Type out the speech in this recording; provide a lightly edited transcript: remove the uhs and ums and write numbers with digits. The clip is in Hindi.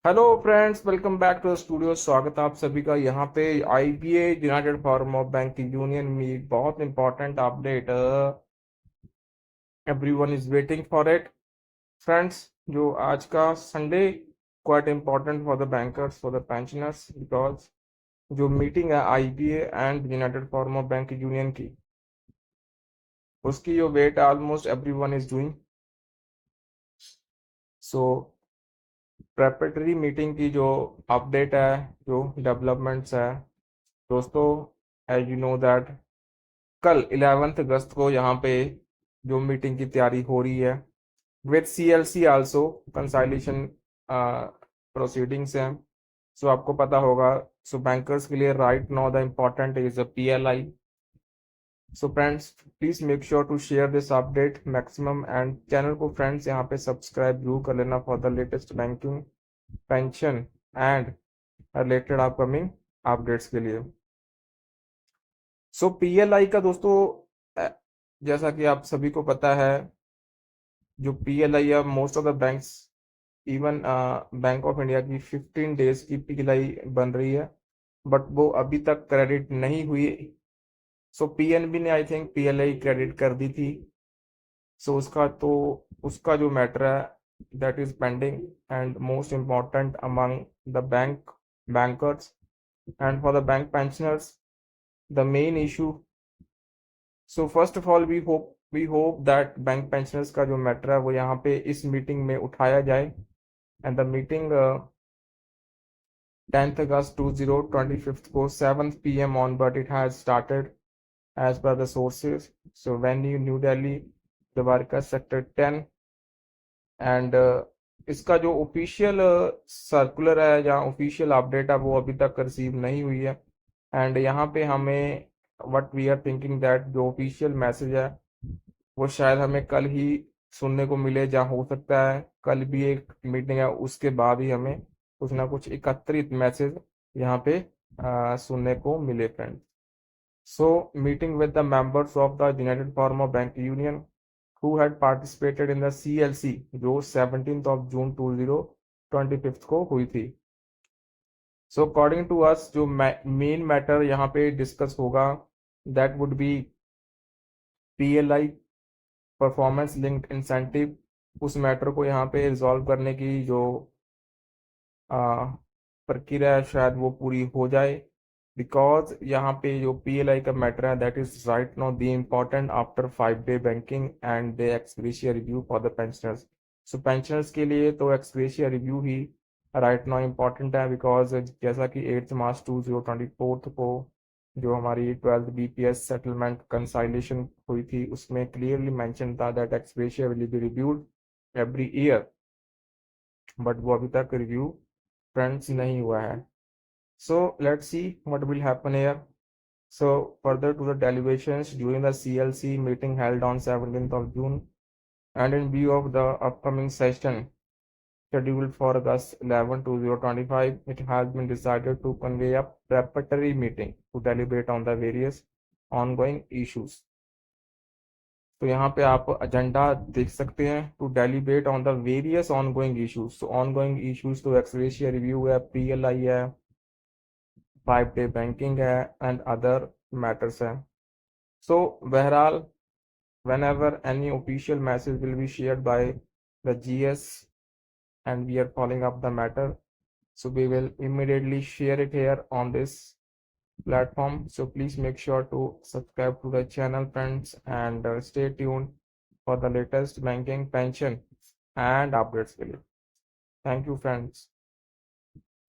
Hello friends, welcome back to the studio. स्वागत है आप सभी का यहाँ पे। IBA united form of banking union में बहुत important update, everyone is waiting for it friends. जो आज का Sunday quite important for the bankers, for the pensioners, because जो मीटिंग है IBA and united form of bank union की, उसकी जो wait almost everyone is doing. So preparatory meeting की जो अपडेट है, जो डेवलपमेंट्स है दोस्तों, एज यू नो दैट कल 11 अगस्त को यहाँ पे जो मीटिंग की तैयारी हो रही है with CLC also, conciliation proceedings हैं। सो आपको पता होगा। सो बैंकर्स के लिए right now the important is a PLI. So friends, please make sure to share this update maximum, and channel को फ्रेंड्स यहाँ पे सब्सक्राइब जरूर कर लेना for the latest banking, pension and related upcoming updates के लिए। सो पीएलआई का दोस्तों, जैसा कि आप सभी को पता है, जो पीएलआई है most of the banks, even bank of India की 15 डेज की पीएलआई बन रही है, बट वो अभी तक क्रेडिट नहीं हुई। सो पीएनबी ने आई थिंक पीएलआई क्रेडिट कर दी थी। सो उसका जो मैटर है that is pending and most important among the bankers and for the bank pensioners, the main issue. So first of all we hope that bank pensioners का जो मैटर है वो यहाँ पे इस मीटिंग में उठाया जाए, and the meeting 10th August 2025 को 7 PM on, but it has started as per the sources. So venue New Delhi, Dwarka sector 10, and इसका जो ऑफिशियल सर्कुलर है या ऑफिशियल अपडेट है वो अभी तक रिसीव नहीं हुई है। एंड यहाँ पे हमें what we are thinking that जो ऑफिशियल मैसेज है वो शायद हमें कल ही सुनने को मिले, जहाँ हो सकता है कल भी एक मीटिंग है उसके बाद ही हमें कुछ ना कुछ एकत्रित मैसेज यहाँ पे सुनने को मिले friend. So meeting with the members of the United form of bank union who had participated in the CLC जो 17th of June 2025 को हुई थी। सो अकॉर्डिंग टू अस जो मेन मैटर यहाँ पे डिस्कस होगा that would be PLI, performance linked incentive. उस मैटर को यहाँ पे रिजॉल्व करने की जो प्रक्रिया है शायद वो पूरी हो जाए, बिकॉज यहाँ पे जो पीएलआई का मैटर है that is right now the important after 5 day banking and day ex gratia review for the pensioners. So pensioners के लिए तो एक्सग्रेशिया रिव्यू ही राइट नाउ इम्पोर्टेंट है, बिकॉज जैसा कि 8 मार्च 2024 को जो हमारी 12th बीपीएस सेटलमेंट कंसाइलेशन हुई थी उसमें क्लियरली मेंशन था that ex gratia will be reviewed every year, but वो अभी तक रिव्यू फ्रेंड्स नहीं हुआ है। So let's see what will happen here. So further to the deliberations during the CLC meeting held on 17th of June, and in view of the upcoming session scheduled for August 11, 2025, it has been decided to convey a preparatory meeting to deliberate on the various ongoing issues. तो यहाँ पे आप एजेंडा देख सकते हैं, to deliberate on the various ongoing issues. तो ऑनगोइंग इश्यूज तो एक्सग्रेशिया रिव्यू है, पीएलआई है, 5 डे बैंकिंग है एंड अदर मैटर्स हैं। सो बहरहाल whenever any official message will be shared by the GS and we are following up the matter, so we will immediately share it here on this platform. So please make sure to subscribe to the channel friends, and stay tuned for the latest banking, pension and updates. Thank you friends.